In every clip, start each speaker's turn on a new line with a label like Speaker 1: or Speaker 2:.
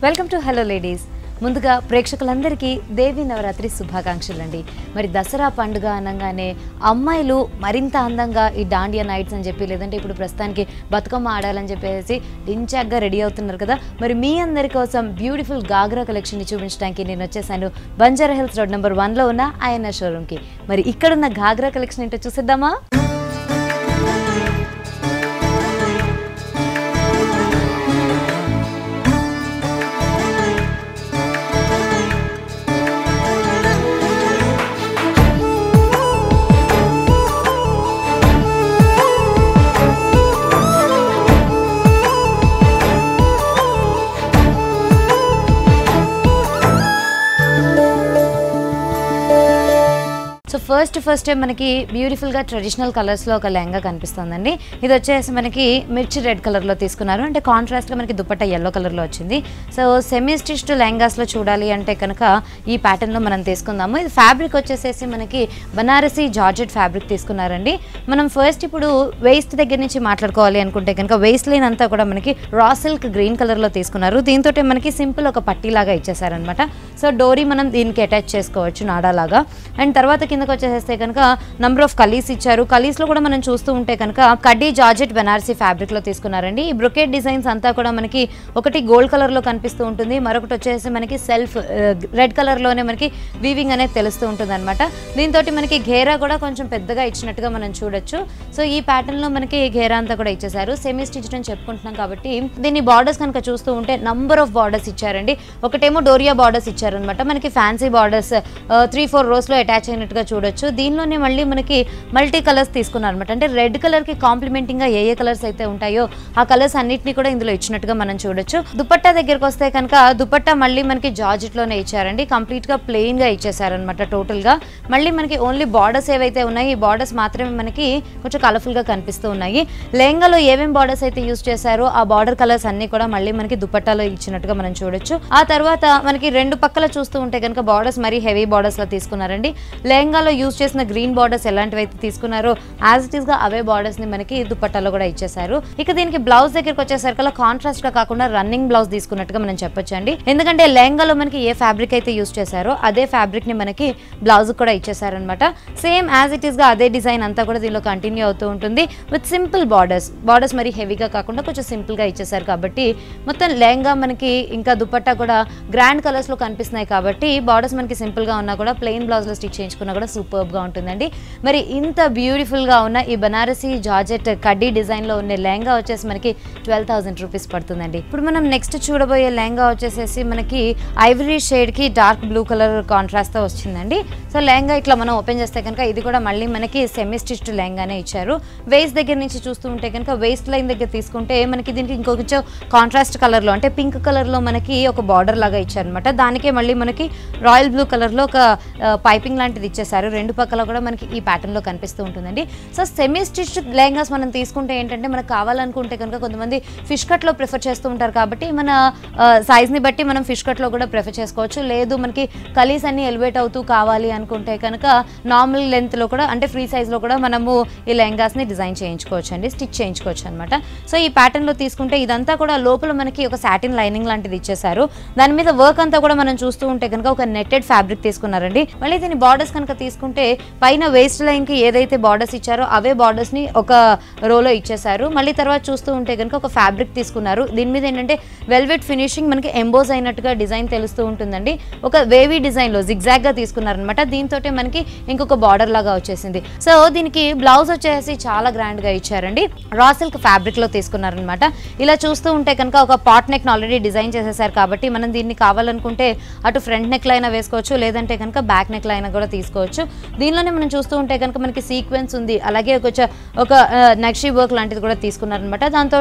Speaker 1: Welcome to hello ladies. ముందుగా ప్రేక్షకులందరికీ దేవి నవరాత్రి శుభాకాంక్షలండి. మరి దసరా పండుగ అనగానే అమ్మాయిలు మరింత అందంగా ఈ డాండియా నైట్స్ అని చెప్పి లేదంటే ఇప్పుడు ప్రస్తుతానికి బతుకమ్మ ఆడాలని చెప్పేసి డించాక్గా రెడీ అవుతున్నారు కదా. మరి మీ అందరి కోసం బ్యూటిఫుల్ గాగ్రా కలెక్షన్ని చూపించడానికి నేను వచ్చేసాను బంజారా హిల్స్ రోడ్ నెంబర్ 1లో ఉన్న ఐఎన్ఆర్ షోరూమ్కి. మరి ఇక్కడున్న గాగ్రా కలెక్షన్ ఏంటో చూసేద్దామా? సో ఫస్ట్ టైం మనకి బ్యూటిఫుల్గా ట్రెడిషనల్ కలర్స్లో ఒక లెహంగా కనిపిస్తుందండి. ఇది వచ్చేసి మనకి మిర్చి రెడ్ కలర్లో తీసుకున్నారు. అంటే కాంట్రాస్ట్గా మనకి దుపట్టా ఎల్లో కలర్లో వచ్చింది. సో సెమీ స్టిచ్డ్ లెహంగాస్లో చూడాలి అంటే కనుక ఈ ప్యాటర్న్లో మనం తీసుకుందాము. ఇది ఫ్యాబ్రిక్ వచ్చేసేసి మనకి బనారసీ జార్జెట్ ఫ్యాబ్రిక్ తీసుకున్నారండి. మనం ఫస్ట్ ఇప్పుడు వేస్ట్ దగ్గర నుంచి మాట్లాడుకోవాలి అనుకుంటే కనుక వేస్ట్ లైన్ అంతా కూడా మనకి రా సిల్క్ గ్రీన్ కలర్లో తీసుకున్నారు. దీంతో మనకి సింపుల్ ఒక పట్టీలాగా ఇచ్చేసారనమాట. సో డోరీ మనం దీనికి అటాచ్ చేసుకోవచ్చు నాడాలాగా. అండ్ తర్వాత కిందకి వచ్చేస్తే కనుక నంబర్ ఆఫ్ కలీస్ ఇచ్చారు. కలీస్ లో కూడా మనం చూస్తూ ఉంటే కనుక కడ్డీ జార్జెట్ బెనారసీ ఫ్యాబ్రిక్ లో తీసుకున్నారండి. ఈ బ్రొకెట్ డిజైన్స్ అంతా కూడా మనకి ఒకటి గోల్డ్ కలర్ లో కనిపిస్తూ ఉంటుంది, మరొకటి వచ్చేసి మనకి సెల్ఫ్ రెడ్ కలర్ లోనే మనకి వీవింగ్ అనేది తెలుస్తూ ఉంటుంది అనమాట. దీంతో మనకి ఘేరా కూడా కొంచెం పెద్దగా ఇచ్చినట్టుగా మనం చూడొచ్చు. సో ఈ ప్యాటర్న్ లో మనకి ఘేరా అంతా కూడా ఇచ్చేసారు. సెమీ స్టిచ్డ్ అని చెప్పుకుంటున్నాం కాబట్టి దీన్ని బార్డర్స్ కనుక చూస్తూ ఉంటే నంబర్ ఆఫ్ బార్డర్స్ ఇచ్చారండి. ఒకటేమో డోరియా బార్డర్స్ ఇచ్చారనమాట. మనకి ఫ్యాన్సీ బార్డర్స్ 3-4 రోస్ లో అటాచ్ అయినట్టుగా చూడొచ్చు. దీనిలోనే మళ్ళీ మనకి మల్టీ కలర్స్ తీసుకున్నారు అనమాట. అంటే రెడ్ కలర్ కి కాంప్లిమెంటింగ్ గా ఏ కలర్స్ అయితే ఉంటాయో ఆ కలర్స్ అన్నిటిని కూడా ఇందులో ఇచ్చినట్టుగా మనం చూడొచ్చు. దుపట్టా దగ్గరకు వస్తే కనుక దుపట్టా మళ్ళీ మనకి జార్జెట్ లోనే ఇచ్చారండి. కంప్లీట్ గా ప్లెయిన్ గా ఇచ్చేసారనమాట టోటల్ గా. మళ్ళీ మనకి ఓన్లీ బార్డర్స్ ఏవైతే ఉన్నాయి ఈ బార్డర్స్ మాత్రమే మనకి కొంచెం కలర్ఫుల్ గా కనిపిస్తూ ఉన్నాయి. లెహంగాలో ఏమేమి బార్డర్స్ అయితే యూజ్ చేశారో ఆ బార్డర్ కలర్స్ అన్ని కూడా మళ్ళీ మనకి దుపట్టాలో ఇచ్చినట్టుగా మనం చూడొచ్చు. ఆ తర్వాత మనకి రెండు పక్కల చూస్తూ ఉంటే కనుక బార్డర్స్ మరీ హెవీ బార్డర్స్ లో తీసుకున్నారండి. లెహంగాలో యూజ్ చేసిన గ్రీన్ బార్డర్స్ ఎలాంటివి అయితే తీసుకున్నారో యాజ్ ఇట్ ఈస్ గా అవే బార్డర్స్ ని మనకి దుపట్టాలో కూడా ఇచ్చేసారు. ఇక దీనికి బ్లౌజ్ దగ్గరికి వచ్చేసరికి కాంట్రాస్ట్ గా కాకుండా రన్నింగ్ బ్లౌజ్ తీసుకున్నట్టుగా మనం చెప్పొచ్చు అండి. ఎందుకంటే లెహంగాలో మనకి ఏ ఫ్యాబ్రిక్ అయితే యూజ్ చేశారో అదే ఫ్యాబ్రిక్ ని మనకి బ్లౌజ్ కూడా ఇచ్చేసారనమాట. సేమ్ యాజ్ ఇట్ ఈస్ గా అదే డిజైన్ అంతా కూడా దీనిలో కంటిన్యూ అవుతూ ఉంటుంది విత్ సింపుల్ బార్డర్స్ మరి హెవీగా కాకుండా కొంచెం సింపుల్ గా ఇచ్చేసారు. కాబట్టి మొత్తం లెహంగా మనకి ఇంకా దుపట్టా కూడా గ్రాండ్ కలర్స్ లో కనిపిస్తున్నాయి. కాబట్టి బార్డర్స్ మనకి సింపుల్ గా ఉన్నా కూడా ప్లెయిన్ బ్లౌజ్ లో స్టిచ్ చేయించుకున్నా కూడా సూపర్బ్ గా ఉంటుందండి. మరి ఇంత బ్యూటిఫుల్ గా ఉన్న ఈ బనారసీ జార్జెట్ కడ్డీ డిజైన్ లో ఉన్న లెహంగా వచ్చేసి మనకి 12,000 రూపీస్ పడుతుందండి. ఇప్పుడు మనం నెక్స్ట్ చూడబోయే లెహంగా వచ్చేసేసి మనకి ఐవరీ షేడ్ కి డార్క్ బ్లూ కలర్ కాంట్రాస్ట్ తో వచ్చిందండి. సో లెహంగా ఇట్లా మనం ఓపెన్ చేస్తే కనుక ఇది కూడా మళ్ళీ మనకి సెమీ స్టిచ్డ్ లెహంగానే ఇచ్చారు. వేస్ట్ దగ్గర నుంచి చూస్తూ ఉంటే కనుక వేస్ట్ లైన్ దగ్గర తీసుకుంటే మనకి దీనికి ఇంకొంచెం కాంట్రాస్ట్ కలర్ లో అంటే పింక్ కలర్ లో మనకి ఒక బార్డర్ లాగా ఇచ్చారనమాట. దానికే మళ్ళీ మనకి రాయల్ బ్లూ కలర్ లో ఒక పైపింగ్ లాంటిది ఇచ్చేసారు. రెండు పక్కల కూడా మనకి ఈ ప్యాటర్న్ లో కనిపిస్తూ ఉంటుందండి. సో సెమీ స్టిచ్డ్ లెహంగాస్ మనం తీసుకుంటే ఏంటంటే మనకు కావాలనుకుంటే కనుక కొంతమంది ఫిష్ కట్ లో ప్రిఫర్ చేస్తూ ఉంటారు. కాబట్టి మన సైజ్ ని బట్టి మనం ఫిష్ కట్ లో కూడా ప్రిఫర్ చేసుకోవచ్చు. లేదు మనకి కలీస్ అన్ని ఎలివేట్ అవుతూ కావాలి అనుకుంటే కనుక నార్మల్ లెంత్ లో కూడా అంటే ఫ్రీ సైజ్ లో కూడా మనము ఈ లెహంగాస్ ని డిజైన్ చేయించుకోవచ్చు అండి, స్టిచ్ చేయించుకోవచ్చు అనమాట. సో ఈ ప్యాటర్న్ లో తీసుకుంటే ఇదంతా కూడా లోపల మనకి ఒక సాటిన్ లైనింగ్ లాంటిది ఇచ్చేసారు. దాని మీద వర్క్ అంతా కూడా మనం చూస్తూ ఉంటే కనుక ఒక నెట్టెడ్ ఫ్యాబ్రిక్ తీసుకున్నారండి. మళ్ళీ దీని బార్డర్స్ కనుక తీసుకుంటే పైన వేస్ట్ లైన్ కి ఏదైతే బార్డర్స్ ఇచ్చారో అవే బార్డర్స్ ని ఒక రోలో ఇచ్చేసారు. మళ్ళీ తర్వాత చూస్తూ ఉంటే కనుక ఒక ఫ్యాబ్రిక్ తీసుకున్నారు. దీని మీద ఏంటంటే వెల్వెట్ ఫినిషింగ్ మనకి ఎంబోజ్ అయినట్టుగా డిజైన్ తెలుస్తూ ఉంటుందండి. ఒక వేవీ డిజైన్ లో జిగ్జాగ్ గా తీసుకున్నారనమాట. దీంతో మనకి ఇంకొక బార్డర్ లాగా వచ్చేసింది. సో దీనికి బ్లౌజ్ వచ్చేసి చాలా గ్రాండ్ గా ఇచ్చారండి. రా సిల్క్ ఫ్యాబ్రిక్ లో తీసుకున్నారనమాట. ఇలా చూస్తూ ఉంటే కనుక ఒక పాట్ నెక్ ఆల్రెడీ డిజైన్ చేసేసారు. కాబట్టి మనం దీన్ని కావాలనుకుంటే అటు ఫ్రంట్ నెక్ లైన్ వేసుకోవచ్చు, లేదంటే కనుక బ్యాక్ నెక్ లైన్ కూడా తీసుకోవచ్చు. దీనిలోనే మనం చూస్తూ ఉంటే కనుక మనకి సీక్వెన్స్ ఉంది, అలాగే ఒక నక్షీ వర్క్ లాంటిది కూడా తీసుకున్నారనమాట. దాంతో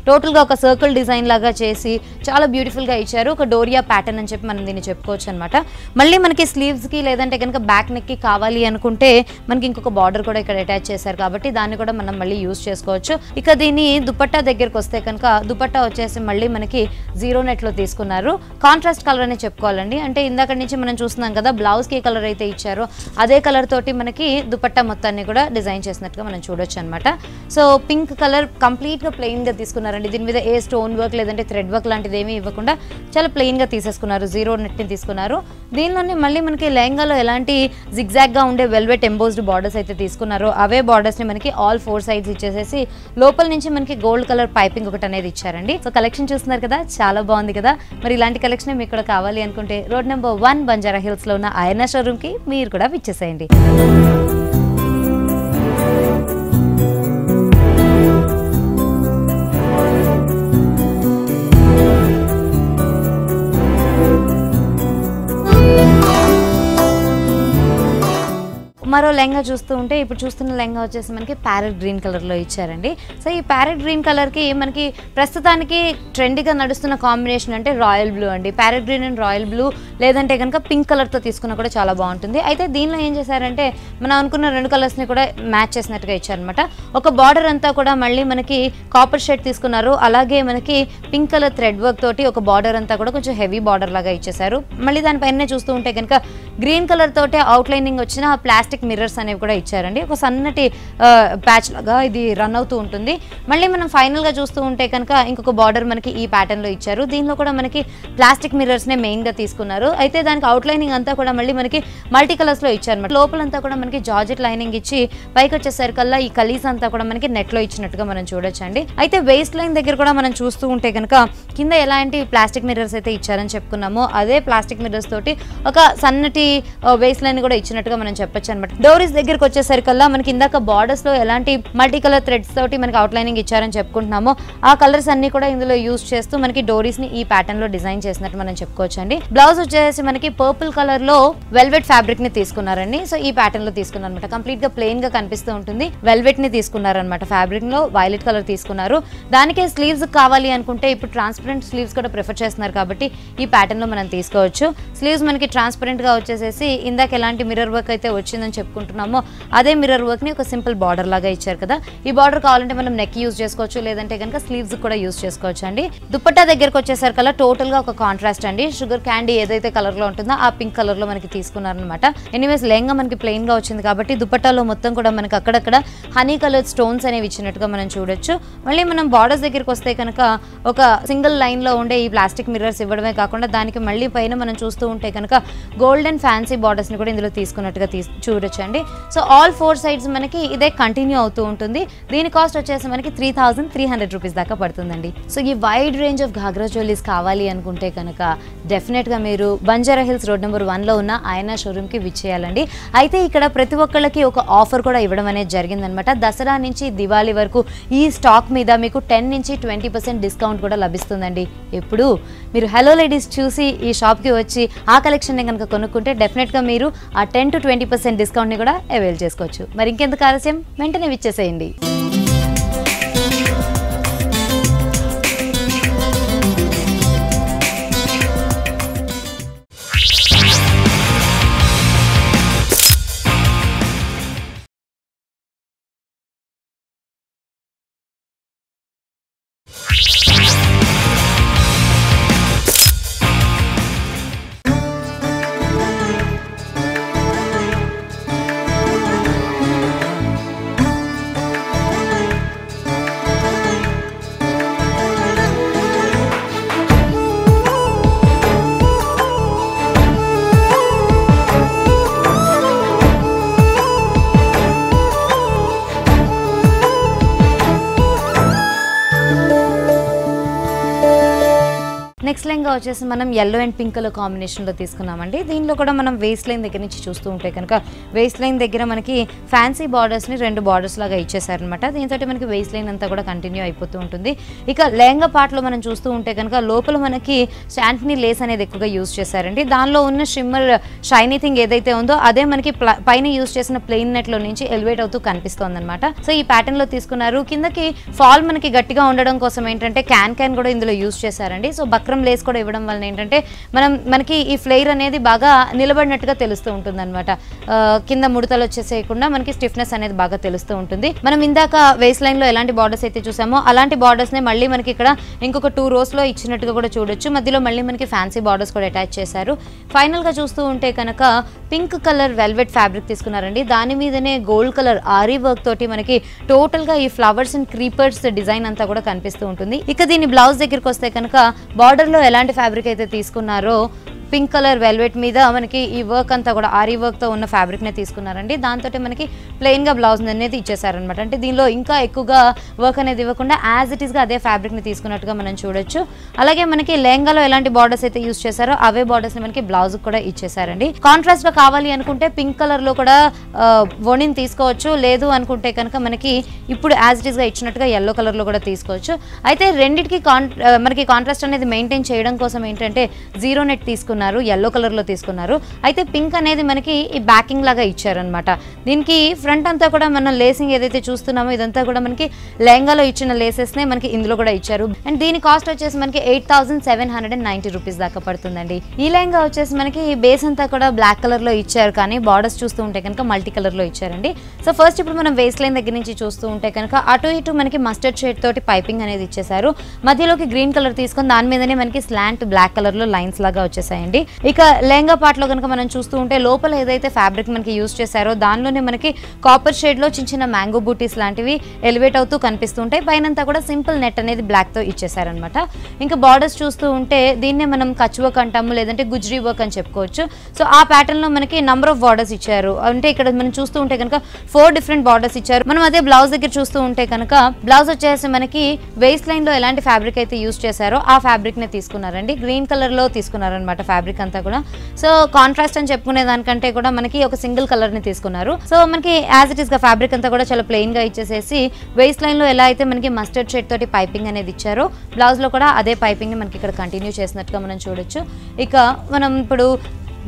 Speaker 1: టోటల్ గా ఒక సర్కిల్ డిజైన్ లాగా చేసి చాలా బ్యూటిఫుల్ గా ఇచ్చారు. ఒక డోరియా ప్యాటర్న్ అని చెప్పి మనం దీన్ని చెప్పుకోవచ్చు అనమాట. మళ్ళీ మనకి స్లీవ్స్ కి లేదంటే కనుక బ్యాక్ నెక్ కి కావాలి అనుకుంటే మనకి ఇంకొక బార్డర్ కూడా ఇక్కడ అటాచ్ చేశారు. కాబట్టి దాన్ని కూడా మనం మళ్ళీ యూజ్ చేసుకోవచ్చు. ఇక దీని దుపట్టా దగ్గరకు వస్తే కనుక దుపట్టా వచ్చేసి మళ్ళీ మనకి జీరో నెట్ లో తీసుకున్నారు. కాంట్రాస్ట్ కలర్ అని చెప్పుకోవాలండి. అంటే ఇందాక నుంచి మనం చూస్తున్నాం కదా బ్లౌజ్ కి కలర్ అయితే ఇచ్చారో అదే కలర్ తోటి మనకి దుపట్టా మొత్తాన్ని కూడా డిజైన్ చేసినట్టుగా మనం చూడొచ్చు అనమాట. సో పింక్ కలర్ కంప్లీట్గా ప్లెయిన్గా తీసుకున్నారండి. దీని మీద ఏ స్టోన్ వర్క్ లేదంటే థ్రెడ్ వర్క్ లాంటిది ఏమీ ఇవ్వకుండా చాలా ప్లెయిన్గా తీసేసుకున్నారు. జీరో నెట్ని తీసుకున్నారు. దీనిలోనే మళ్ళీ మనకి లెహంగాలో ఎలాంటి జిగ్జాగ్గా ఉండే వెల్వెట్ ఎంబోస్డ్ బార్డర్స్ అయితే తీసుకున్నారో అవే బార్డర్స్ని మనకి ఆల్ 4 సైడ్స్ ఇచ్చేసేసి లోపల నుంచి మనకి గోల్డ్ కలర్ పైపింగ్ ఒకటి అనేది ఇచ్చారండి. సో కలెక్షన్ చూస్తున్నారు కదా, చాలా బాగుంది కదా. మరి ఇలాంటి కలెక్షన్ మీకు కూడా కావాలి అనుకుంటే రోడ్ నెంబర్ 1 బంజారా హిల్స్లో ఉన్న ఆయనా షోరూమ్కి మీరు కూడా విచ్చేసేయండి. మరో లెహంగా చూస్తూ ఉంటే ఇప్పుడు చూస్తున్న లెహంగా వచ్చేసి మనకి ప్యారెట్ గ్రీన్ కలర్లో ఇచ్చారండి. సో ఈ ప్యారెట్ గ్రీన్ కలర్కి మనకి ప్రస్తుతానికి ట్రెండీగా నడుస్తున్న కాంబినేషన్ అంటే రాయల్ బ్లూ అండి. Parrot green and royal blue లేదంటే కనుక పింక్ కలర్తో తీసుకున్నా కూడా చాలా బాగుంటుంది. అయితే దీనిలో ఏం చేశారంటే మనం అనుకున్న 2 కలర్స్ని కూడా మ్యాచ్ చేసినట్టుగా ఇచ్చారనమాట. ఒక బార్డర్ అంతా కూడా మళ్ళీ మనకి కాపర్ షేడ్ తీసుకున్నారు. అలాగే మనకి పింక్ కలర్ థ్రెడ్ వర్క్ తోటి ఒక బార్డర్ అంతా కూడా కొంచెం హెవీ బార్డర్ లాగా ఇచ్చేసారు. మళ్ళీ దానిపైన చూస్తూ ఉంటే కనుక గ్రీన్ కలర్ తోటి అవుట్లైనింగ్ వచ్చిన ప్లాస్టిక్ మిర్రర్స్ అనేవి కూడా ఇచ్చారండి. ఒక సన్నటి ప్యాచ్ లాగా ఇది రన్ అవుతూ ఉంటుంది. మళ్ళీ మనం ఫైనల్గా చూస్తూ ఉంటే కనుక ఇంకొక బార్డర్ మనకి ఈ ప్యాటర్న్లో ఇచ్చారు. దీనిలో కూడా మనకి ప్లాస్టిక్ మిర్రర్స్నే మెయిన్గా తీసుకున్నారు. అయితే దానికి అవుట్లైనింగ్ అంతా కూడా మళ్ళీ మనకి మల్టీ కలర్స్లో ఇచ్చారన్నమాట. లోపలంతా కూడా మనకి జార్జెట్ లైనింగ్ ఇచ్చి పైకి వచ్చేసరికల్లా ఈ కలీస్ అంతా కూడా మనకి నెట్లో ఇచ్చినట్టుగా మనం చూడొచ్చండి. అయితే వేస్ట్ లైన్ దగ్గర కూడా మనం చూస్తూ ఉంటే కనుక కింద ఎలాంటి ప్లాస్టిక్ మిర్రర్స్ అయితే ఇచ్చారని చెప్పుకున్నామో అదే ప్లాస్టిక్ మిర్రర్స్ తోటి ఒక సన్నటి వేస్ట్ లైన్ కూడా ఇచ్చినట్టుగా మనం చెప్పొచ్చు అనమాట. డోరీస్ దగ్గరకు వచ్చేసరికల్లా మనకి ఇందాక బార్డర్స్ లో ఎలాంటి మల్టీ కలర్ థ్రెడ్స్ తోటి మనకి అవుట్లైనింగ్ ఇచ్చారని చెప్పుకుంటున్నామో ఆ కలర్స్ అన్ని కూడా ఇందులో యూజ్ చేస్తూ మనకి డోరీస్ ని ఈ ప్యాటర్న్ లో డిజైన్ చేసినట్టు మనం చెప్పుకోవచ్చు అండి. బ్లౌజ్ వచ్చేసి మనకి పర్పుల్ కలర్ లో వెల్వెట్ ఫ్యాబ్రిక్ ని తీసుకున్నారండి. సో ఈ ప్యాటర్న్ లో తీసుకున్నారు అనమాట. కంప్లీట్ గా ప్లెయిన్ గా కనిపిస్తూ ఉంటుంది. వెల్వెట్ ని తీసుకున్నారనమాట. ఫ్యాబ్రిక్ లో వైలెట్ కలర్ తీసుకున్నారు. దానికే స్లీవ్స్ కావాలి అనుకుంటే ఇప్పుడు ట్రాన్స్పరెంట్ స్లీవ్స్ కూడా ప్రిఫర్ చేస్తున్నారు కాబట్టి ఈ ప్యాటర్న్ లో మనం తీసుకోవచ్చు. స్లీవ్స్ మనకి ట్రాన్స్పరెంట్ గా వచ్చేసేసి ఇందాక ఎలాంటి మిర్రర్ వర్క్ అయితే వచ్చిందని చెప్పుకుంటున్నామో అదే మిర్రర్ వర్క్ ని ఒక సింపుల్ బార్డర్ లాగా ఇచ్చారు కదా. ఈ బార్డర్ కావాలంటే మనం నెక్ యూజ్ చేసుకోవచ్చు, లేదంటే కనుక స్లీవ్స్ కూడా యూజ్ చేసుకోవచ్చు అండి. దుపట్టా దగ్గరకు వచ్చేసరికల్లా టోటల్ గా ఒక కాంట్రాస్ట్ అండి. షుగర్ క్యాండీ ఏదైతే కలర్ లో ఉంటుందో ఆ పింక్ కలర్ లో మనకి తీసుకున్నారనమాట. ఎనీవేస్ లెహంగా మనకి ప్లెయిన్ గా వచ్చింది కాబట్టి దుపట్టాలో మొత్తం కూడా మనకి అక్కడక్కడ హనీ కలర్ స్టోన్స్ అనేవి ఇచ్చినట్టుగా మనం చూడొచ్చు. మళ్ళీ మనం బార్డర్స్ దగ్గరికి వస్తే కనుక ఒక సింగిల్ లైన్ లో ఉండే ఈ ప్లాస్టిక్ మిర్రర్స్ ఇవ్వడమే కాకుండా దానికి మళ్ళీ పైన మనం చూస్తూ ఉంటే కనుక గోల్డెన్ ఫ్యాన్సీ బార్డర్స్ ని కూడా ఇందులో తీసుకున్నట్టుగా చూడొచ్చండి. సో ఆల్ 4 సైడ్స్ మనకి ఇదే కంటిన్యూ అవుతూ ఉంటుంది. దీని కాస్ట్ వచ్చేసి మనకి 3300 రూపీస్ దాకా పడుతుందండి. సో ఈ wide range of ghagra jewelleries కావాలి అనుకుంటే కనుక డెఫినెట్ గా మీరు బంజారా హిల్స్ రోడ్ నెంబర్ 1 లో ఉన్న ఆయనా షోరూమ్ కి విచ్చేయాలండి. అయితే ఇక్కడ ప్రతి ఒక్కళ్ళకి ఒక ఆఫర్ కూడా ఇవ్వడం అనేది జరిగిందనమాట. దసరా నుంచి దివాళీ వరకు ఈ స్టాక్ మీద మీకు 10 నుంచి 20% డిస్కౌంట్ కూడా లభిస్తుందండి. ఎప్పుడు మీరు హలో లేడీస్ చూసి ఈ షాప్ కి వచ్చి ఆ కలెక్షన్ ని కనుక కొనుక్కుంటే డెఫినెట్ గా మీరు ఆ 10 to 20% డిస్కౌంట్ ని కూడా అవైల్ చేసుకోవచ్చు. మరి ఇంకెందుకు ఆలస్యం, వెంటనే విచ్చేసేయండి. నెక్స్ట్ లెహంగా వచ్చేసి మనం yellow అండ్ పింక్ కలర్ కాంబినేషన్లో తీసుకున్నామండి. దీనిలో కూడా మనం వేస్ట్ లైన్ దగ్గర నుంచి చూస్తూ ఉంటే కనుక వేస్ట్ లైన్ దగ్గర మనకి ఫ్యాన్సీ బార్డర్స్ని 2 బార్డర్స్ లాగా ఇచ్చేసారనమాట. దీంతో మనకి వేస్ట్ లైన్ అంతా కూడా కంటిన్యూ అయిపోతూ ఉంటుంది. ఇక లెహంగా పార్ట్లో మనం చూస్తూ ఉంటే కనుక లోపల మనకి శాంటినీ లేస్ అనేది ఎక్కువగా యూజ్ చేశారండి. దానిలో ఉన్న షిమ్మర్ షైనీ థింగ్ ఏదైతే ఉందో అదే మనకి పైన యూజ్ చేసిన ప్లెయిన్ నెట్లో నుంచి ఎలివేట్ అవుతూ కనిపిస్తుంది అనమాట. సో ఈ ప్యాటర్న్లో తీసుకున్నారు. కిందకి ఫాల్ మనకి గట్టిగా ఉండడం కోసం ఏంటంటే క్యాన్ కూడా ఇందులో యూజ్ చేశారండి. సో బక్రం లేస్ కూడా ఇవ్వడం వల్ల ఏంటంటే మనకి ఈ ఫ్లేర్ అనేది బాగా నిలబడినట్టుగా తెలుస్తూ ఉంటుంది అనమాట. కింద ముడతలు వచ్చేసేయకుండా మనకి స్టిఫ్నెస్ అనేది బాగా తెలుస్తూ ఉంటుంది. మనం ఇందాక వేస్ట్ లైన్ లో ఎలాంటి బార్డర్స్ అయితే చూసామో అలాంటి బార్డర్స్ నే మళ్ళీ మనకి ఇక్కడ ఇంకొక 2 rows లో ఇచ్చినట్టుగా కూడా చూడొచ్చు. మధ్యలో మళ్ళీ మనకి ఫ్యాన్సీ బార్డర్స్ కూడా అటాచ్ చేశారు. ఫైనల్ గా చూస్తూ ఉంటే కనుక పింక్ కలర్ వెల్వెట్ ఫ్యాబ్రిక్ తీసుకున్నారండి. దాని మీదనే గోల్డ్ కలర్ ఆరీ వర్క్ తోటి మనకి టోటల్గా ఈ ఫ్లవర్స్ అండ్ క్రీపర్స్ డిజైన్ అంతా కూడా కనిపిస్తూ ఉంటుంది. ఇక దీని బ్లౌజ్ దగ్గరికి వస్తే కనుక బార్డర్లో ఎలాంటి ఫ్యాబ్రిక్ అయితే తీసుకున్నారో పింక్ కలర్ వెల్వెట్ మీద మనకి ఈ వర్క్ అంతా కూడా ఆరీ వర్క్తో ఉన్న ఫ్యాబ్రిక్నే తీసుకున్నారండి. దాంతో మనకి ప్లెయిన్గా బ్లౌజ్ అనేది ఇచ్చేసారనమాట. అంటే దీనిలో ఇంకా ఎక్కువగా వర్క్ అనేది ఇవ్వకుండా యాజ్ ఇట్ ఈస్గా అదే ఫ్యాబ్రిక్ని తీసుకున్నట్టుగా మనం చూడొచ్చు. అలాగే మనకి లెహంగాలో ఎలాంటి బార్డర్స్ అయితే యూస్ చేశారో అవే బార్డర్స్ని మనకి బ్లౌజ్ కూడా ఇచ్చేసారండి. కాంట్రాస్ట్గా కావాలి అనుకుంటే పింక్ కలర్లో కూడా వోణిని తీసుకోవచ్చు, లేదు అనుకుంటే కనుక మనకి ఇప్పుడు యాజ్ ఇట్ ఈస్గా ఇచ్చినట్టుగా ఎల్లో కలర్లో కూడా తీసుకోవచ్చు. అయితే రెండింటికి మనకి కాంట్రాస్ట్ అనేది మెయింటైన్ చేయడం కోసం ఏంటంటే జీరో నెట్ తీసుకున్నారు, ఎల్లో కలర్లో తీసుకున్నారు. అయితే పింక్ అనేది మనకి ఈ బ్యాకింగ్ లాగా ఇచ్చారనమాట. దీనికి ఫ్రంట్ అంతా కూడా మనం లేసింగ్ ఏదైతే చూస్తున్నామో ఇదంతా కూడా మనకి లెహంగాలో ఇచ్చిన లేసెస్నే మనకి ఇందులో కూడా ఇచ్చారు. అండ్ దీని కాస్ట్ వచ్చేసి మనకి 8790 రూపీస్ దాకా పడుతుందండి. ఈ లెహంగా వచ్చేసి మనకి బేస్ అంతా కూడా బ్లాక్ కలర్లో ఇచ్చారు, కానీ బార్డర్స్ చూస్తూ ఉంటే కనుక మల్టీ కలర్లో ఇచ్చారండి. సో ఫస్ట్ ఇప్పుడు మనం వేస్ట్ లైన్ దగ్గర నుంచి చూస్తూ ఉంటే కనుక అటు ఇటు మనకి మస్టర్డ్ షేడ్ తోటి పైపింగ్ అనేది ఇచ్చేసారు. మధ్యలోకి గ్రీన్ కలర్ తీసుకొని దాని మీదనే మనకి స్లాంట్ బ్లాక్ కలర్లో లైన్స్ లాగా వచ్చేసాయండి. ఇక లెహంగా పార్ట్ లో కనుక మనం చూస్తూ ఉంటే లోపల ఏదైతే ఫ్యాబ్రిక్ మనకి యూజ్ చేశారో దానిలోనే మనకి కాపర్ షేడ్ లో చిన్న చిన్న మ్యాంగో బూటీస్ లాంటివి ఎలివేట్ అవుతూ కనిపిస్తూ ఉంటాయి. పైనంతా కూడా సింపుల్ నెట్ అనేది బ్లాక్ తో ఇచ్చేసారనమాట. ఇంకా బార్డర్స్ చూస్తూ ఉంటే దీన్నే మనం కచ్ వర్క్ అంటాము, లేదంటే గుజ్రీ వర్క్ అని చెప్పుకోవచ్చు. సో ఆ ప్యాటర్న్ లో మనకి నంబర్ ఆఫ్ బార్డర్స్ ఇచ్చారు. అంటే ఇక్కడ మనం చూస్తూ ఉంటే కనుక 4 డిఫరెంట్ బార్డర్స్ ఇచ్చారు. మనం అదే బ్లౌజ్ దగ్గర చూస్తూ ఉంటే కనుక బ్లౌజ్ వచ్చేసి మనకి వేస్ట్ లైన్ లో ఎలాంటి ఫ్యాబ్రిక్ అయితే యూజ్ చేశారో ఆ ఫ్యాబ్రిక్ నే తీసుకున్నారండి. గ్రీన్ కలర్ లో తీసుకున్నారనమాట ఫ్యాబ్రిక్ అంతా కూడా. సో కాంట్రాస్ట్ అని చెప్పుకునే దానికంటే కూడా మనకి ఒక సింగిల్ కలర్ ని తీసుకున్నారు. సో మనకి యాజ్ ఇట్ ఈస్ గా ఫ్యాబ్రిక్ అంతా కూడా చాలా ప్లెయిన్ గా ఇచ్చేసేసి వేస్ట్ లైన్ లో ఎలా అయితే మనకి మస్టర్డ్ షేడ్ తోటి పైపింగ్ అనేది ఇచ్చారో బ్లౌజ్ లో కూడా అదే పైపింగ్ ని మనకి ఇక్కడ కంటిన్యూ చేసినట్టుగా మనం చూడొచ్చు. ఇక మనం ఇప్పుడు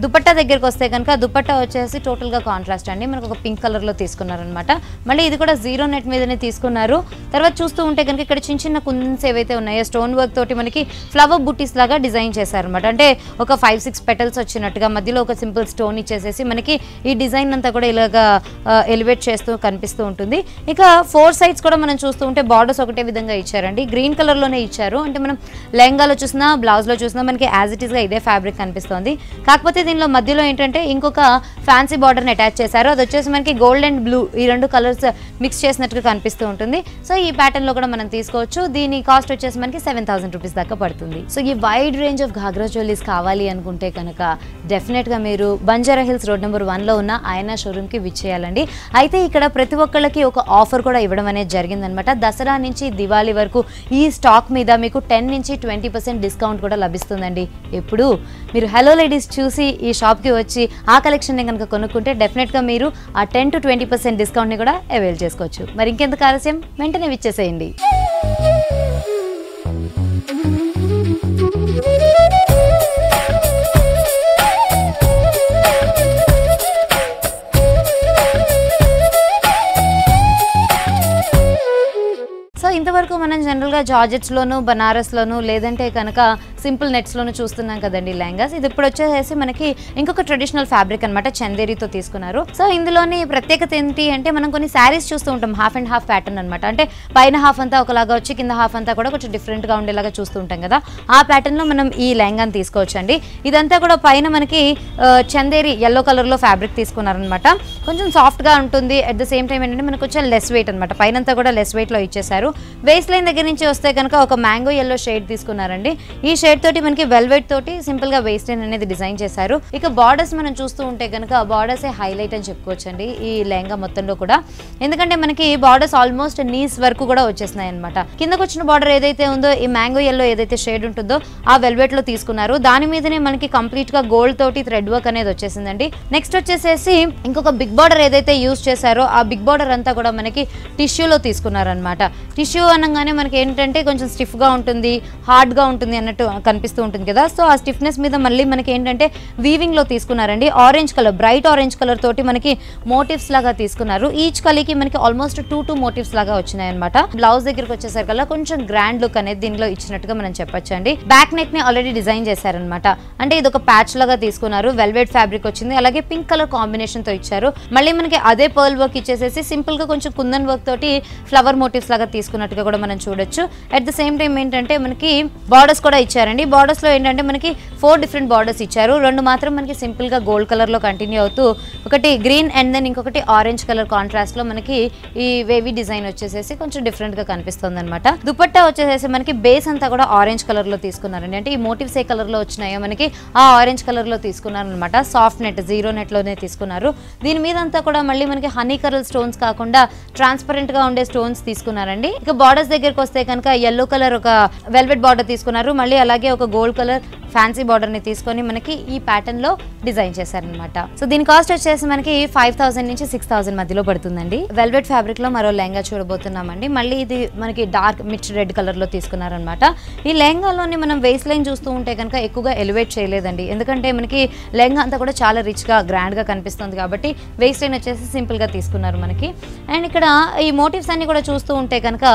Speaker 1: దుపట్టా దగ్గరికి వస్తే కనుక దుపట్టా వచ్చేసి టోటల్గా కాంట్రాస్ట్ అండి. మనకు ఒక పింక్ కలర్లో తీసుకున్నారనమాట. మళ్ళీ ఇది కూడా జీరో నెట్ మీదనే తీసుకున్నారు. తర్వాత చూస్తూ ఉంటే కనుక ఇక్కడ చిన్న చిన్న కుందన్స్ ఏవైతే ఉన్నాయో స్టోన్ వర్క్ తోటి మనకి ఫ్లవర్ బుటీస్ లాగా డిజైన్ చేశారనమాట. అంటే ఒక 5-6 పెటల్స్ వచ్చినట్టుగా మధ్యలో ఒక సింపుల్ స్టోన్ ఇచ్చేసేసి మనకి ఈ డిజైన్ అంతా కూడా ఇలాగా ఎలివేట్ చేస్తూ కనిపిస్తూ ఉంటుంది. ఇక 4 సైడ్స్ కూడా మనం చూస్తూ ఉంటే బార్డర్స్ ఒకటే విధంగా ఇచ్చారండి. గ్రీన్ కలర్లోనే ఇచ్చారు. అంటే మనం లెహంగాలో చూసినా బ్లౌజ్లో చూసినా మనకి యాజ్ ఇట్ ఈస్గా ఇదే ఫ్యాబ్రిక్ కనిపిస్తుంది. కాకపోతే దీనిలో మధ్యలో ఏంటంటే ఇంకొక ఫ్యాన్సీ బార్డర్ని అటాచ్ చేశారు. అది వచ్చేసి మనకి గోల్డ్ అండ్ బ్లూ ఈ 2 కలర్స్ మిక్స్ చేసినట్టుగా కనిపిస్తూ ఉంటుంది. సో ఈ ప్యాటర్న్ లో కూడా మనం తీసుకోవచ్చు. దీని కాస్ట్ వచ్చేసి మనకి 7000 రూపీస్ దాకా పడుతుంది. సో ఈ wide range of ghagra jewelleries కావాలి అనుకుంటే కనుక డెఫినెట్ గా మీరు బంజారా హిల్స్ రోడ్ నెంబర్ 1 లో ఉన్న ఆయనా షోరూమ్ కి విచ్చేయాలండి. అయితే ఇక్కడ ప్రతి ఒక్కళ్ళకి ఒక ఆఫర్ కూడా ఇవ్వడం అనేది జరిగిందనమాట. దసరా నుంచి దివాళీ వరకు ఈ స్టాక్ మీద మీకు 10 నుంచి 20% డిస్కౌంట్ కూడా లభిస్తుందండి. ఎప్పుడు మీరు హలో లేడీస్ చూసి ఈ షాప్కి వచ్చి ఆ కలెక్షన్ని కనుక కొనుక్కుంటే డెఫినెట్గా మీరు ఆ 10 to 20% డిస్కౌంట్ని కూడా అవైల్ చేసుకోవచ్చు. మరి ఇంకెందుకు ఆలస్యం, వెంటనే విచ్చేసేయండి. సో ఇంతవరకు మనం జనరల్గా జార్జెట్స్లోను బనారస్లోను లేదంటే కనుక సింపుల్ నెట్స్లోను చూస్తున్నాం కదండి లెహంగాస్. ఇది ఇప్పుడు వచ్చేసి మనకి ఇంకొక ట్రెడిషనల్ ఫ్యాబ్రిక్ అనమాట, చందేరితో తీసుకున్నారు. సో ఇందులోని ప్రత్యేకత ఏంటి అంటే మనం కొన్ని శారీస్ చూస్తూ ఉంటాం హాఫ్ అండ్ హాఫ్ ప్యాటర్న్ అనమాట. అంటే పైన హాఫ్ అంతా ఒకలాగా వచ్చి కింద హాఫ్ అంతా కూడా కొంచెం డిఫరెంట్గా ఉండేలాగా చూస్తూ ఉంటాం కదా, ఆ ప్యాటర్న్లో మనం ఈ లెహంగాని తీసుకోవచ్చు అండి. ఇదంతా కూడా పైన మనకి చందేరి ఎల్లో కలర్లో ఫ్యాబ్రిక్ తీసుకున్నారనమాట. కొంచెం సాఫ్ట్గా ఉంటుంది. అట్ ద సేమ్ టైం ఏంటంటే మనకు కొంచెం లెస్ వెయిట్ అనమాట. పైనంతా కూడా లెస్ వెయిట్లో ఇచ్చేసారు. వేస్ట్ లైన్ దగ్గర నుంచి వస్తే కనుక ఒక మ్యాంగో ఎల్లో షేడ్ తీసుకున్నారండి. ఈ షేడ్ తోటి మనకి వెల్వెట్ తోటి సింపుల్ గా వేస్ట్ లైన్ అనేది డిజైన్ చేశారు. ఇక బార్డర్స్ మనం చూస్తూ ఉంటే కనుక బార్డర్స్ హైలైట్ అని చెప్పుకోవచ్చు అండి ఈ లెహంగా మొత్తంలో కూడా. ఎందుకంటే మనకి బార్డర్స్ ఆల్మోస్ట్ నీస్ వరకు కూడా వచ్చేసినాయి అనమాట. కిందకు వచ్చిన బార్డర్ ఏదైతే ఉందో ఈ మ్యాంగో ఎల్లో ఏదైతే షేడ్ ఉంటుందో ఆ వెల్వెట్ లో తీసుకున్నారు. దాని మీదనే మనకి కంప్లీట్ గా గోల్డ్ తోటి థ్రెడ్ వర్క్ అనేది వచ్చేసిందండి. నెక్స్ట్ వచ్చేసేసి ఇంకొక బిగ్ బార్డర్ ఏదైతే యూజ్ చేశారో ఆ బిగ్ బార్డర్ అంతా కూడా మనకి టిష్యూలో తీసుకున్నారనమాట. టిష్యూ అనగానే మనకి ఏంటంటే కొంచెం స్టిఫ్గా ఉంటుంది, హార్డ్గా ఉంటుంది అన్నట్టు కనిపిస్తూ ఉంటుంది కదా. సో ఆ స్టిఫ్నెస్ మీద మళ్ళీ మనకి ఏంటంటే వీవింగ్లో తీసుకున్నారండి. Orange colour, bright orange colour తోటి మనకి మోటివ్స్ లాగా తీసుకున్నారు. ఈచ్ కలికి మనకి ఆల్మోస్ట్ 2 మోటివ్స్ లాగా వచ్చినాయి అనమాట. బ్లౌజ్ దగ్గరికి వచ్చేసరికల్లా కొంచెం గ్రాండ్ లుక్ అనేది దీనిలో ఇచ్చినట్టుగా మనం చెప్పొచ్చు అండి. బ్యాక్ నెక్ ని ఆల్రెడీ డిజైన్ చేశారనమాట. అంటే ఇది ఒక ప్యాచ్ లాగా తీసుకున్నారు. వెల్వెట్ ఫ్యాబ్రిక్ వచ్చింది, అలాగే పింక్ కలర్ కాంబినేషన్ తో ఇచ్చారు. మళ్ళీ మనకి అదే పర్ల్ వర్క్ ఇచ్చేసేసి సింపుల్ గా కొంచెం కుందన్ వర్క్ తోటి ఫ్లవర్ మోటివ్స్ లాగా తీసుకున్నట్టుగా కూడా మనం చూడొచ్చు. అట్ ద సేమ్ టైం ఏంటంటే మనకి బార్డర్స్ కూడా ఇచ్చారండి. ఇచ్చారండి. బార్డర్స్ లో ఏంటంటే మనకి 4 డిఫరెంట్ బార్డర్స్ ఇచ్చారు. 2 మాత్రం మనకి సింపుల్ గా గోల్డ్ కలర్ లో కంటిన్యూ అవుతూ ఒకటి గ్రీన్ అండ్ దెన్ ఇంకొకటి ఆరెంజ్ కలర్ కాంట్రాస్ట్ లో మనకి ఈ వేవీ డిజైన్ వచ్చేసేసి కొంచెం డిఫరెంట్ గా కనిపిస్తుంది అనమాట. దుపట్టా వచ్చేసేసి మనకి బేస్ అంతా కూడా ఆరెంజ్ కలర్ లో తీసుకున్నారండి. అంటే ఈ మోటివ్స్ ఏ కలర్ లో వచ్చినాయో మనకి ఆ ఆరెంజ్ కలర్ లో తీసుకున్నారు అనమాట. సాఫ్ట్ నెట్, జీరో నెట్ లోనే తీసుకున్నారు. దీని మీద అంతా కూడా మళ్ళీ మనకి హనీ కలర్ స్టోన్స్ కాకుండా ట్రాన్స్పరెంట్ గా ఉండే స్టోన్స్ తీసుకున్నారండి. ఇక బార్డర్స్ దగ్గరకు వస్తే కనుక ఎల్లో కలర్ ఒక వెల్వెట్ బార్డర్ తీసుకున్నారు. మళ్ళీ అలాగే ఒక గోల్డ్ కలర్ ఫ్యాన్సీ బార్డర్ ని తీసుకొని మనకి ఈ ప్యాటర్న్ లో డిజైన్ చేశారనమాట. సో దీని కాస్ట్ వచ్చేసి మనకి 5000 నుంచి 6000 మధ్యలో పడుతుందండి. వెల్వెట్ ఫ్యాబ్రిక్ లో మరో లెహంగా చూడబోతున్నామండి. మళ్ళీ ఇది మనకి డార్క్ మిర్చ్ రెడ్ కలర్ లో తీసుకున్నారనమాట. ఈ లెహంగాలోని మనం వేస్ట్ లైన్ చూస్తూ ఉంటే కనుక ఎక్కువగా ఎలివేట్ చేయలేదండి. ఎందుకంటే మనకి లెహంగా అంతా కూడా చాలా రిచ్ గా గ్రాండ్ గా కనిపిస్తుంది కాబట్టి వేస్ట్ లైన్ వచ్చేసి సింపుల్ గా తీసుకున్నారు మనకి. అండ్ ఇక్కడ ఈ మోటివ్స్ అన్ని కూడా చూస్తూ ఉంటే కనుక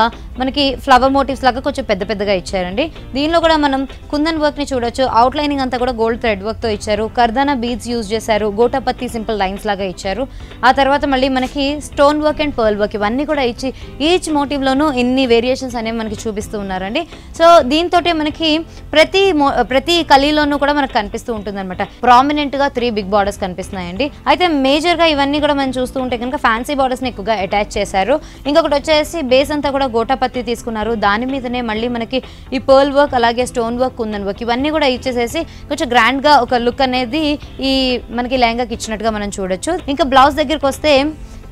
Speaker 1: మనకి ఫ్లవర్ మోటివ్స్ లాగా కొంచెం పెద్ద పెద్దగా ఇచ్చారండి. దీనిలో కూడా మనం కుందన్ వర్క్ ని చూడొచ్చు. అవుట్ లైనింగ్ అంతా కూడా గోల్డ్ థ్రెడ్ వర్క్ తో ఇచ్చారు. కర్దానా బీడ్స్ యూజ్ చేశారు. గోటాపత్తి సింపుల్ లైన్స్ లాగా ఇచ్చారు. ఆ తర్వాత మళ్ళీ మనకి stone work and pearl work ఇవన్నీ కూడా ఇచ్చి ఈచ్ మోటివ్ లోనూ ఇన్ని వేరియేషన్స్ అనేవి మనకి చూపిస్తూ ఉన్నారండి. సో దీంతో మనకి ప్రతి కలీలోనూ కూడా మనకు కనిపిస్తూ ఉంటుంది అనమాట. ప్రామినెంట్ గా 3 బిగ్ బార్డర్స్ కనిపిస్తున్నాయండి. అయితే మేజర్ గా ఇవన్నీ కూడా మనం చూస్తూ ఉంటే కనుక ఫ్యాన్సీ బార్డర్స్ ని ఎక్కువగా అటాచ్ చేశారు. ఇంకొకటి వచ్చేసి బేస్ అంతా కూడా గోటాపత్తి తీసుకున్నారు. దాని మీదనే మళ్ళీ మనకి ఈ పర్ల్ వర్క్ అలాగే స్టోన్ వర్క్, కుందన్ వర్క్ ఇవన్నీ కూడా ఇచ్చేసేసి కొంచెం గ్రాండ్ గా ఒక లుక్ అనేది ఈ మనకి లెహంగాకి ఇచ్చినట్టుగా మనం చూడొచ్చు. ఇంకా బ్లౌజ్ దగ్గరికి వస్తే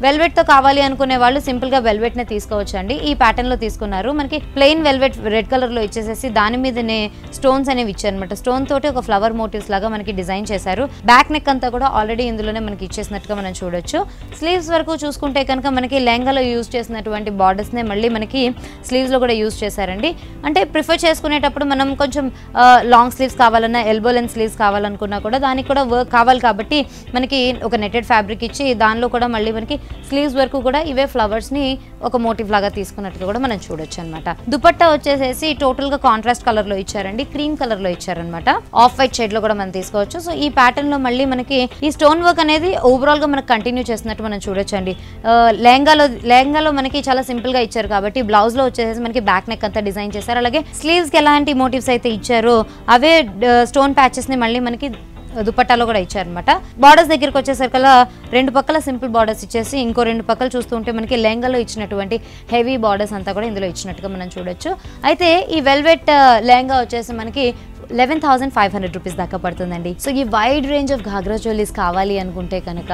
Speaker 1: వెల్వెట్ తో కావాలి అనుకునే వాళ్ళు సింపుల్ గా వెల్వెట్ నే తీసుకోవచ్చు అండి. ఈ ప్యాటర్న్ లో తీసుకున్నారు. మనకి ప్లెయిన్ వెల్వెట్ రెడ్ కలర్ లో ఇచ్చేసేసి దాని మీదనే స్టోన్స్ అనేవి ఇచ్చారనమాట. స్టోన్ తోటి ఒక ఫ్లవర్ మోటివ్స్ లాగా మనకి డిజైన్ చేశారు. బ్యాక్ నెక్ అంతా కూడా ఆల్రెడీ ఇందులోనే మనకి ఇచ్చేసినట్టుగా మనం చూడొచ్చు. స్లీవ్స్ వరకు చూసుకుంటే కనుక మనకి లెహంగాలో యూజ్ చేసినటువంటి బార్డర్స్ నే మళ్ళీ మనకి స్లీవ్స్ లో కూడా యూజ్ చేశారండి. అంటే ప్రిఫర్ చేసుకునేటప్పుడు మనం కొంచెం లాంగ్ స్లీవ్స్ కావాలన్నా, ఎల్బో లెంత్ స్లీవ్స్ కావాలనుకున్నా కూడా దానికి కూడా వర్క్ కావాలి కాబట్టి మనకి ఒక నెటెడ్ ఫ్యాబ్రిక్ ఇచ్చి దానిలో కూడా మళ్ళీ మనకి స్లీవ్స్ వరకు కూడా ఇవే ఫ్లవర్స్ ని ఒక మోటివ్ లాగా తీసుకున్నట్టుగా కూడా మనం చూడొచ్చు అనమాట. దుపట్టా వచ్చేసేసి టోటల్ గా కాంట్రాస్ట్ కలర్ లో ఇచ్చారండి. క్రీమ్ కలర్ లో ఇచ్చారనమాట. ఆఫ్ వైట్ షేడ్ లో కూడా మనం తీసుకోవచ్చు. సో ఈ ప్యాటర్న్ లో మళ్ళీ మనకి ఈ స్టోన్ వర్క్ అనేది ఓవరాల్ గా మనకు కంటిన్యూ చేస్తున్నట్టు మనం చూడొచ్చు అండి. లెహంగాలో మనకి చాలా సింపుల్ గా ఇచ్చారు కాబట్టి బ్లౌజ్ లో వచ్చేసి మనకి బ్యాక్ నెక్ అంతా డిజైన్ చేశారు. అలాగే స్లీవ్స్ కి ఎలాంటి మోటివ్స్ అయితే ఇచ్చారో అవే స్టోన్ ప్యాచెస్ ని మళ్ళీ మనకి దుపట్టాలో కూడా ఇచ్చారనమాట. బార్డర్స్ దగ్గరికి వచ్చేసరికల్లా 2 పక్కల సింపుల్ బార్డర్స్ ఇచ్చేసి ఇంకో 2 పక్కలు చూస్తూ ఉంటే మనకి లెహంగాలో ఇచ్చినటువంటి హెవీ బార్డర్స్ అంతా కూడా ఇందులో ఇచ్చినట్టుగా మనం చూడొచ్చు. అయితే ఈ వెల్వెట్ లెహంగా వచ్చేసి మనకి 11,500 రూపీస్ దాకా పడుతుందండి. సో ఈ wide range of ghagra jewelleries కావాలి అనుకుంటే కనుక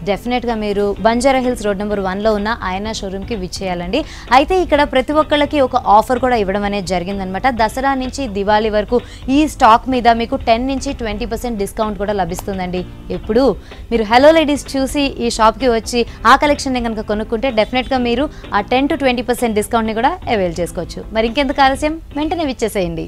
Speaker 1: డెఫినెట్గా మీరు బంజారా హిల్స్ రోడ్ నెంబర్ 1లో ఉన్న ఆయనా షోరూమ్కి విచ్చేయాలండి. అయితే ఇక్కడ ప్రతి ఒక్కళ్ళకి ఒక ఆఫర్ కూడా ఇవ్వడం అనేది జరిగిందనమాట. దసరా నుంచి దివాళీ వరకు ఈ స్టాక్ మీద మీకు 10 నుంచి 20% డిస్కౌంట్ కూడా లభిస్తుందండి. ఎప్పుడు మీరు హలో లేడీస్ చూసి ఈ షాప్కి వచ్చి ఆ కలెక్షన్ని కనుక కొనుక్కుంటే డెఫినెట్గా మీరు ఆ 10 to 20% డిస్కౌంట్ని కూడా అవైల్ చేసుకోవచ్చు. మరి ఇంకెందుకు ఆలస్యం, వెంటనే విచ్చేసేయండి.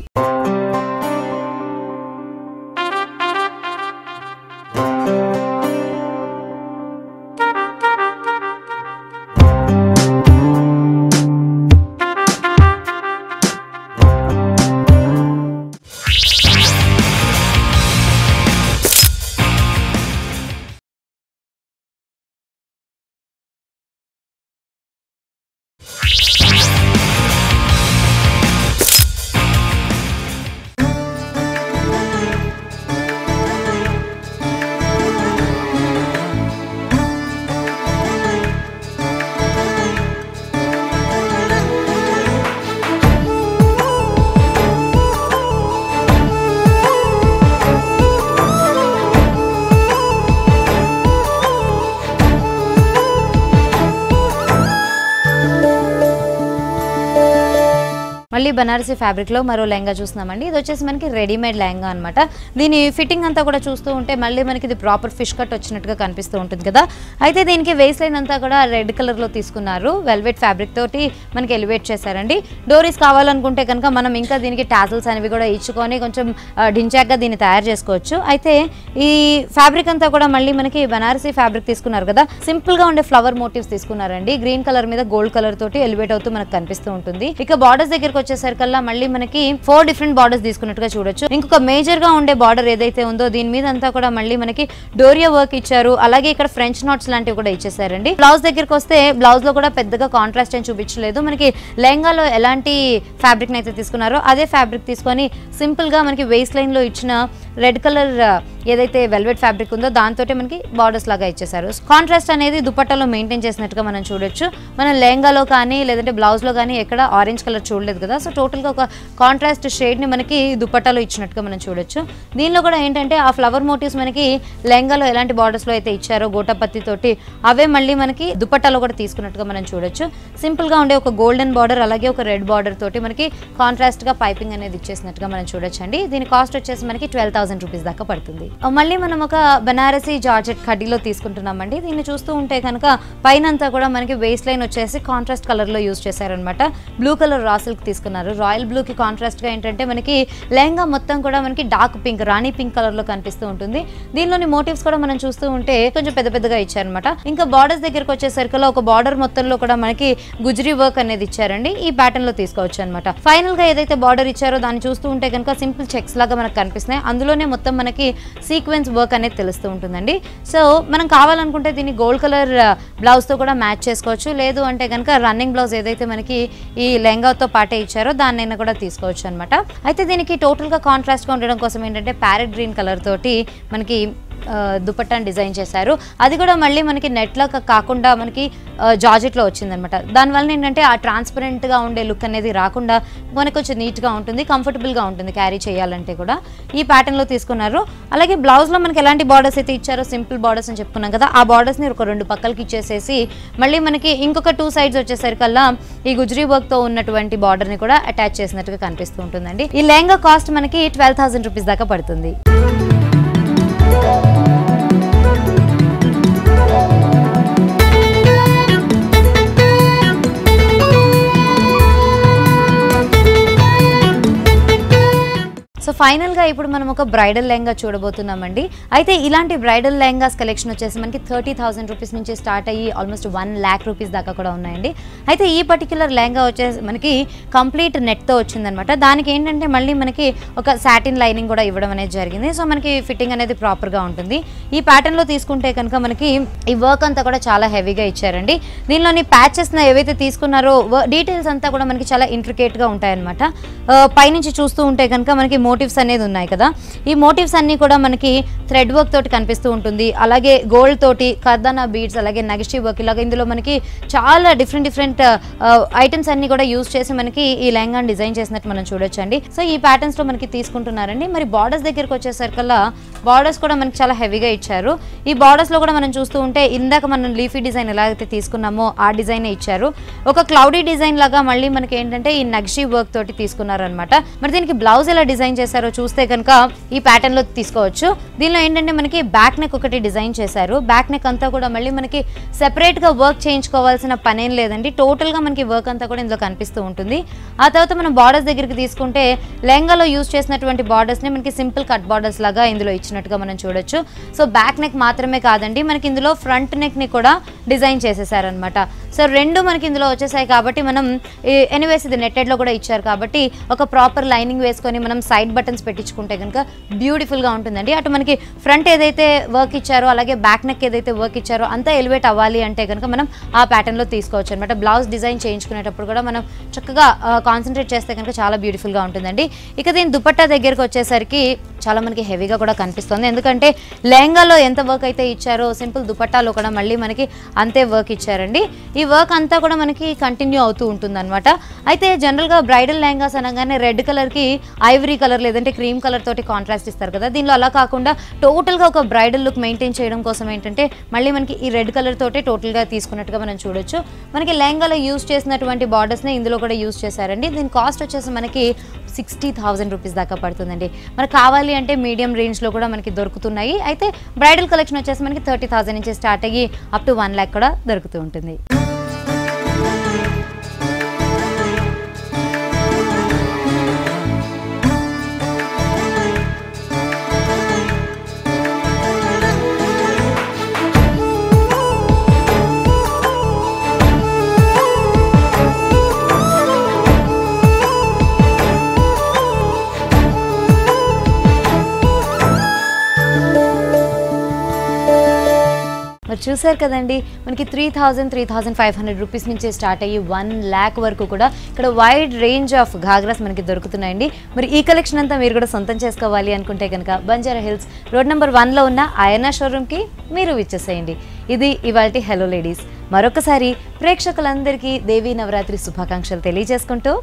Speaker 1: మళ్ళీ బనారసి ఫ్యాబ్రిక్లో మరో లెహంగా చూస్తున్నామండి. ఇది వచ్చేసి మనకి రెడీమేడ్ లెహంగా అనమాట. దీని ఫిట్టింగ్ అంతా కూడా చూస్తూ ఉంటే మళ్ళీ మనకి ఇది ప్రాపర్ ఫిష్ కట్ వచ్చినట్టుగా కనిపిస్తూ ఉంటుంది కదా. అయితే దీనికి వేస్ట్ లైన్ అంతా కూడా రెడ్ కలర్లో తీసుకున్నారు. వెల్వెట్ ఫ్యాబ్రిక్ తోటి మనకి ఎలివేట్ చేశారండి. డోరీస్ కావాలనుకుంటే కనుక మనం ఇంకా దీనికి టాజల్స్ అనేవి కూడా ఇచ్చుకొని కొంచెం డించాక్గా దీన్ని తయారు చేసుకోవచ్చు. అయితే ఈ ఫ్యాబ్రిక్ అంతా కూడా మళ్ళీ మనకి బనారసి ఫ్యాబ్రిక్ తీసుకున్నారు కదా, సింపుల్గా ఉండే ఫ్లవర్ మోటివ్స్ తీసుకున్నారండి. గ్రీన్ కలర్ మీద గోల్డ్ కలర్ తోటి ఎలివేట్ అవుతూ మనకు కనిపిస్తూ ఉంటుంది. ఇక బార్డర్స్ దగ్గరికి వచ్చేసరికల్లా మళ్ళీ మనకి 4 డిఫరెంట్ బార్డర్స్ తీసుకున్నట్టుగా చూడొచ్చు. ఇంకొక మేజర్ గా ఉండే బార్డర్ ఏదైతే ఉందో దీని మీద అంతా కూడా మళ్ళీ మనకి డోరియా వర్క్ ఇచ్చారు. అలాగే ఇక్కడ ఫ్రెంచ్ నాట్స్ లాంటివి కూడా ఇచ్చేసారండి. బ్లౌజ్ దగ్గరికి వస్తే బ్లౌజ్ లో కూడా పెద్దగా కాంట్రాస్ట్ ఏం చూపించలేదు. మనకి లెహంగాలో ఎలాంటి ఫ్యాబ్రిక్ అయితే తీసుకున్నారో అదే ఫ్యాబ్రిక్ తీసుకొని సింపుల్ గా మనకి వేస్ట్ లైన్ లో ఇచ్చిన రెడ్ కలర్ ఏదైతే వెల్వెట్ ఫ్యాబ్రిక్ ఉందో దాంతో మనకి బార్డర్స్ లాగా ఇచ్చేసారు. కాంట్రాస్ట్ అనేది దుపట్టాలో మెయింటైన్ చేసినట్టుగా మనం చూడొచ్చు. మనం లెహంగాలో కానీ లేదంటే బ్లౌజ్ లో కానీ ఎక్కడ ఆరెంజ్ కలర్ చూడలేదు కదా. సో టోటల్ గా ఒక కాంట్రాస్ట్ షేడ్ ని మనకి దుపట్టాలో ఇచ్చినట్టుగా మనం చూడొచ్చు. దీనిలో కూడా ఏంటంటే ఆ ఫ్లవర్ మోటివ్స్ మనకి లెహంగాలో ఎలాంటి బార్డర్స్ లో అయితే ఇచ్చారో గోటపత్తి తోటి అవే మళ్ళీ మనకి దుపట్టాలో కూడా తీసుకున్నట్టుగా మనం చూడొచ్చు. సింపుల్ గా ఉండే ఒక గోల్డెన్ బార్డర్ అలాగే ఒక రెడ్ బార్డర్ తోటి మనకి కాంట్రాస్ట్ గా పైపింగ్ అనేది ఇచ్చేసినట్టుగా మనం చూడొచ్చు అండి. దీని కాస్ట్ వచ్చేసి మనకి 12,000 రూపీస్ దాకా పడుతుంది. మళ్ళీ మనం ఒక బనారసి జార్జెట్ కడ్డీలో తీసుకుంటున్నామండి. దీన్ని చూస్తూ ఉంటే కనుక పైన అంతా కూడా మనకి వేస్ట్ లైన్ వచ్చేసి కాంట్రాస్ట్ కలర్ లో యూజ్ చేశారనమాట. బ్లూ కలర్ రా సిల్క్ తీసుకున్నారు. రాయల్ బ్లూ కి కాంట్రాస్ట్ గా ఏంటంటే మనకి లెహంగా మొత్తం కూడా మనకి డార్క్ పింక్ రాణి పింక్ కలర్ లో కనిపిస్తూ ఉంటుంది. దీనిలోని మోటివ్స్ కూడా మనం చూస్తూ ఉంటే కొంచెం పెద్ద పెద్దగా ఇచ్చారనమాట. ఇంకా బార్డర్స్ దగ్గరకు వచ్చేసరికి ఒక బార్డర్ మొత్తంలో కూడా మనకి గుజరీ వర్క్ అనేది ఇచ్చారండి. ఈ ప్యాటర్న్ లో తీసుకోవచ్చు అనమాట. ఫైనల్ గా ఏదైతే బార్డర్ ఇచ్చారో దాన్ని చూస్తూ ఉంటే కనుక సింపుల్ చెక్స్ లాగా మనకు కనిపిస్తున్నాయి. అందులోనే మొత్తం మనకి సీక్వెన్స్ వర్క్ అనేది తెలుస్తూ ఉంటుందండి. సో మనం కావాలనుకుంటే దీన్ని గోల్డ్ కలర్ బ్లౌజ్ తో కూడా మ్యాచ్ చేసుకోవచ్చు. లేదు అంటే కనుక రన్నింగ్ బ్లౌజ్ ఏదైతే మనకి ఈ లెహంగాతో పాటే ఇచ్చారో దాన్నైనా కూడా తీసుకోవచ్చు అనమాట. అయితే దీనికి టోటల్ గా కాంట్రాస్ట్ గా ఉండడం కోసం ఏంటంటే ప్యారెట్ గ్రీన్ కలర్ తోటి మనకి దుపట్టాని డిజైన్ చేశారు. అది కూడా మళ్ళీ మనకి నెట్లో కాకుండా మనకి జార్జెట్లో వచ్చిందనమాట. దానివల్ల ఏంటంటే ఆ ట్రాన్స్పరెంట్గా ఉండే లుక్ అనేది రాకుండా మనకు కొంచెం నీట్గా ఉంటుంది, కంఫర్టబుల్గా ఉంటుంది క్యారీ చేయాలంటే కూడా. ఈ ప్యాటర్న్లో తీసుకున్నారు. అలాగే బ్లౌజ్లో మనకి ఎలాంటి బార్డర్స్ అయితే ఇచ్చారో సింపుల్ బార్డర్స్ అని చెప్పుకున్నాం కదా, ఆ బార్డర్స్ని ఒక 2 పక్కలకి ఇచ్చేసేసి మళ్ళీ మనకి ఇంకొక 2 సైడ్స్ వచ్చేసరికల్లా ఈ గుజరీ వర్క్తో ఉన్నటువంటి బార్డర్ని కూడా అటాచ్ చేసినట్టుగా కనిపిస్తూ ఉంటుందండి. ఈ లెహంగా కాస్ట్ మనకి 12,000 రూపీస్ దాకా పడుతుంది. సో ఫైనల్గా ఇప్పుడు మనం ఒక బ్రైడల్ లెహంగా చూడబోతున్నామండి. అయితే ఇలాంటి బ్రైడల్ లెహంగాస్ కలెక్షన్ వచ్చేసి మనకి 30,000 రూపీస్ నుంచి స్టార్ట్ అయ్యి ఆల్మోస్ట్ 1 lakh రూపీస్ దాకా కూడా ఉన్నాయండి. అయితే ఈ పర్టిక్యులర్ లెహంగా వచ్చేసి మనకి కంప్లీట్ నెట్తో వచ్చిందనమాట. దానికి ఏంటంటే మళ్ళీ మనకి ఒక సాటిన్ లైనింగ్ కూడా ఇవ్వడం అనేది జరిగింది. సో మనకి ఫిట్టింగ్ అనేది ప్రాపర్గా ఉంటుంది. ఈ ప్యాటర్న్లో తీసుకుంటే కనుక మనకి ఈ వర్క్ అంతా కూడా చాలా హెవీగా ఇచ్చారండి. దీనిలోని ప్యాచెస్ ఏవైతే తీసుకున్నారో డీటెయిల్స్ అంతా కూడా మనకి చాలా ఇంట్రికేట్గా ఉంటాయన్నమాట. పైనుంచి చూస్తూ ఉంటే కనుక మనకి మోటివ్స్ అనేది ఉన్నాయి కదా, ఈ మోటివ్స్ అన్నీ కూడా మనకి థ్రెడ్ వర్క్ తోటి కనిపిస్తూ ఉంటుంది. అలాగే గోల్డ్ తోటి కర్దానా బీడ్స్ అలాగే నగిషి వర్క్ ఇలాగ ఇందులో మనకి చాలా డిఫరెంట్ ఐటమ్స్ అన్ని కూడా యూజ్ చేసి మనకి ఈ లెహంగాని డిజైన్ చేసినట్టు మనం చూడొచ్చు అండి. సో ఈ ప్యాటర్న్స్ లో మనకి తీసుకుంటున్నారండి. మరి బార్డర్స్ దగ్గరకు వచ్చేసరికల్లా బార్డర్స్ కూడా మనకి చాలా హెవీగా ఇచ్చారు. ఈ బార్డర్స్ లో కూడా మనం చూస్తూ ఉంటే ఇందాక మనం లీఫీ డిజైన్ ఎలా అయితే తీసుకున్నామో ఆ డిజైన్ ఇచ్చారు. ఒక క్లౌడీ డిజైన్ లాగా మళ్ళీ మనకి ఏంటంటే ఈ నగిషి వర్క్ తోటి తీసుకున్నారనమాట. మరి దీనికి బ్లౌజ్ ఎలా డిజైన్ చేశారో చూస్తే కనుక ఈ ప్యాటర్న్ లో తీసుకోవచ్చు. దీనిలో ఏంటంటే మనకి బ్యాక్ నెక్ ఒకటి డిజైన్ చేశారు. బ్యాక్ నెక్ అంతా కూడా మళ్ళీ మనకి సెపరేట్ గా వర్క్ చేయించుకోవాల్సిన పనేం లేదండి. టోటల్ గా మనకి వర్క్ అంతా కూడా ఇందులో కనిపిస్తూ ఉంటుంది. ఆ తర్వాత మనం బార్డర్స్ దగ్గరికి తీసుకుంటే లెహంగాలో యూజ్ చేసినటువంటి బార్డర్స్ ని మనకి సింపుల్ కట్ బార్డర్స్ లాగా ఇందులో ఇచ్చినట్టుగా మనం చూడొచ్చు. సో బ్యాక్ నెక్ మాత్రమే కాదండి, మనకి ఇందులో ఫ్రంట్ నెక్ ని కూడా డిజైన్ చేసేసారనమాట. సో రెండు మనకి ఇందులో వచ్చేసాయి కాబట్టి మనం ఎనీవేస్ ఇది నెట్టెడ్ లో కూడా ఇచ్చారు కాబట్టి ఒక ప్రాపర్ లైనింగ్ వేసుకొని మనం సైడ్ బటన్స్ పెట్టించుకుంటే కనుక బ్యూటిఫుల్ గా ఉంటుందండి. అటు మనకి ఫ్రంట్ ఏదైతే వర్క్ ఇచ్చారో అలాగే బ్యాక్ నెక్ ఏదైతే వర్క్ ఇచ్చారో అంతా ఎలివేట్ అవ్వాలి అంటే కనుక మనం ఆ ప్యాటర్న్ లో తీసుకోవచ్చు అనమాట. బ్లౌజ్ డిజైన్ చేయించుకునేటప్పుడు కూడా మనం చక్కగా కాన్సన్ట్రేట్ చేస్తే కనుక చాలా బ్యూటిఫుల్ గా ఉంటుందండి. ఇక దీని దుపట్టా దగ్గరకు వచ్చేసరికి చాలా మనకి హెవీగా కూడా కనిపిస్తుంది. ఎందుకంటే లెహంగాలో ఎంత వర్క్ అయితే ఇచ్చారో సింపుల్ దుపట్టాలో కూడా మళ్ళీ మనకి అంతే వర్క్ ఇచ్చారండి. ఈ వర్క్ అంతా కూడా మనకి కంటిన్యూ అవుతూ ఉంటుంది అనమాట. అయితే జనరల్గా బ్రైడల్ లెహంగాస్ అనగానే రెడ్ కలర్కి ఐవరీ కలర్ లేదంటే క్రీమ్ కలర్ తోటి కాంట్రాస్ట్ ఇస్తారు కదా, దీనిలో అలా కాకుండా టోటల్గా ఒక బ్రైడల్ లుక్ మెయింటైన్ చేయడం కోసం ఏంటంటే మళ్ళీ మనకి ఈ రెడ్ కలర్ తోటి టోటల్గా తీసుకున్నట్టుగా మనం చూడొచ్చు. మనకి లెహంగాలో యూజ్ చేసినటువంటి బార్డర్స్ని ఇందులో కూడా యూజ్ చేశారండి. దీని కాస్ట్ వచ్చేసి మనకి 60,000 రూపీస్ దాకా పడుతుందండి. మనకు కావాలి అంటే మీడియం రేంజ్లో కూడా మనకి దొరుకుతున్నాయి. అయితే బ్రైడల్ కలెక్షన్ వచ్చేసి మనకి 30,000 నుంచి స్టార్ట్ అయ్యి అప్ టు 1 lakh కూడా దొరుకుతూ ఉంటుంది. మరి చూసారు కదండి, మనకి 3,000-3,500 రూపీస్ నుంచి స్టార్ట్ అయ్యి 1 lakh వరకు కూడా ఇక్కడ వైడ్ రేంజ్ ఆఫ్ ఘాగ్రాస్ మనకి దొరుకుతున్నాయండి. మరి ఈ కలెక్షన్ అంతా మీరు కూడా సొంతం చేసుకోవాలి అనుకుంటే కనుక బంజారా హిల్స్ రోడ్ నెంబర్ 1లో ఉన్న ఆయనా షోరూమ్కి మీరు విచ్చేసేయండి. ఇది ఇవాల్టి హలో లేడీస్. మరొకసారి ప్రేక్షకులందరికీ దేవీ నవరాత్రి శుభాకాంక్షలు తెలియజేసుకుంటూ